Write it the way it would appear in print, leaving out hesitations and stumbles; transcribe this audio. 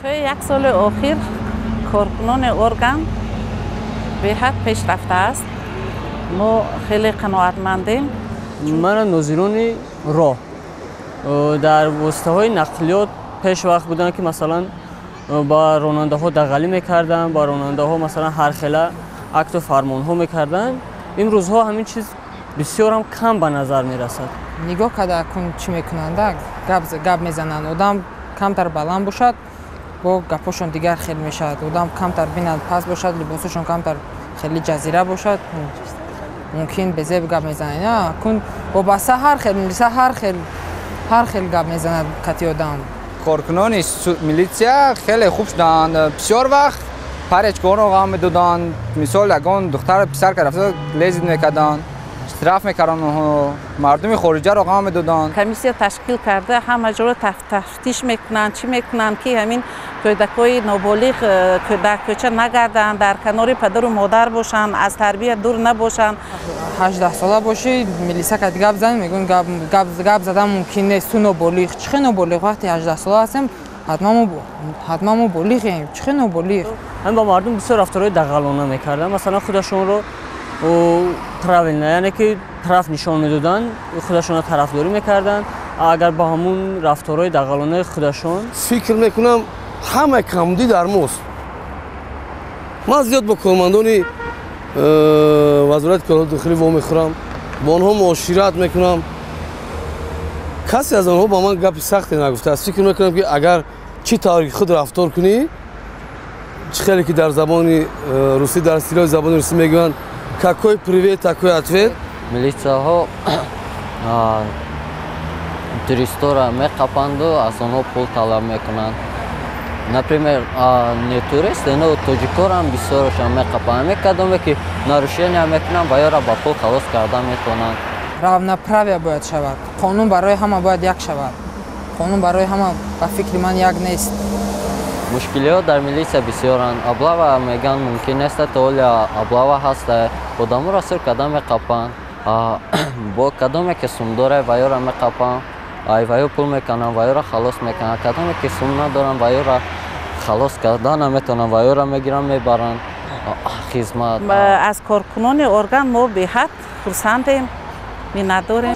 توی یک سال اخیر کارکنان ارگان به حد پیش رفته است. ما خیلی قناعتمندیم. من ناظران راه در واسطه‌های نقلیات پیش وقت بودن که مثلا با راننده ها دغلی میکردن، با راننده ها مثلا هر خیلی اکت و فرمان ها میکردن. این روزها همین چیز بسیار هم کم به نظر میرسد. نگاه کرده کن چی میکنند، گپ میزنند، آدم کمتر بلند باشد با گپاشون دیگر خیلی میشد، آدم کمتر بیند پس باشد، لباسشون کمتر خیلی جزیره باشد، ممکن به زیب گپ میزنند. نه کن با بسه هر خیلی گپ میزند کتی آدم. کارکنان میلیسیا خیلی خوب شدند. بسیار وقت پرچکار آقا میدادند. مثال اگه دختر پسر که رفته لیزید میکردند، اشتراف میکردند، مردم خارجی را آقا میدادند. کمیسیون تشکیل کرده، همه جور تفتیش میکنند، چی میکنند که همین کودکای نابالغ کودک کوچه نگردن، در کنار پدر و مادر باشن، از تربیت دور نباشن. 18 ساله باشی میلیسا که گپ زن میگن گپ زدن ممکن نیست. تو نابالغ چه نابالغ وقتی 18 ساله هستیم حتما ما بالغیم. چه نابالغ؟ هم با مردم بسیار رفتارهای دغلانه میکردن. مثلا خودشون رو تراول یعنی که طرف نشان میدادن، خودشون رو طرفداری میکردن. اگر با همون رفتارهای دغلانه خودشون فکر میکنم همه کمدی در ماست. من زیاد با کارمندان وزارت کارات داخلی وا میخورم، با آنها معاشرت میکنم. کسی از آنها با من گپ سختی نگفته است. فکر میکنم که اگر چی طوری خود رفتار کنی، خیلی که در زبان روسی، در اصطلاح زبان روسی میگن какой привет такой ответ. میلیساها туристора меқапанду аз онҳо пул талаб мекунанд. Например, не туристи, но тоҷикорам бисёрашон меқапанд. Кадоме ки нарушения мекунанд, ба ёра ба пул халос карда метавонанд. равноправие бояд шавад. қонун барои ҳама бояд як шавад. қонун барои ҳама ба фикри ман як нест. Мушкилиҳо дар милисия бисёранд. Облава мегӯянд мумкин нест, то оли облава ҳаст, одаморо сир када меқапанд. Бо кадоме ки сум дорад, ва ёра меқапанд. ва ё пул мекунанд, ва ёра халос мекунанд. Кадоме ки сум надоранд, ва ёра халос карда наметавонанд, ва ёра мегиранд мебаранд хизмат. از کارکنان ارگان ما به حد خرسندیم، می‌نداریم.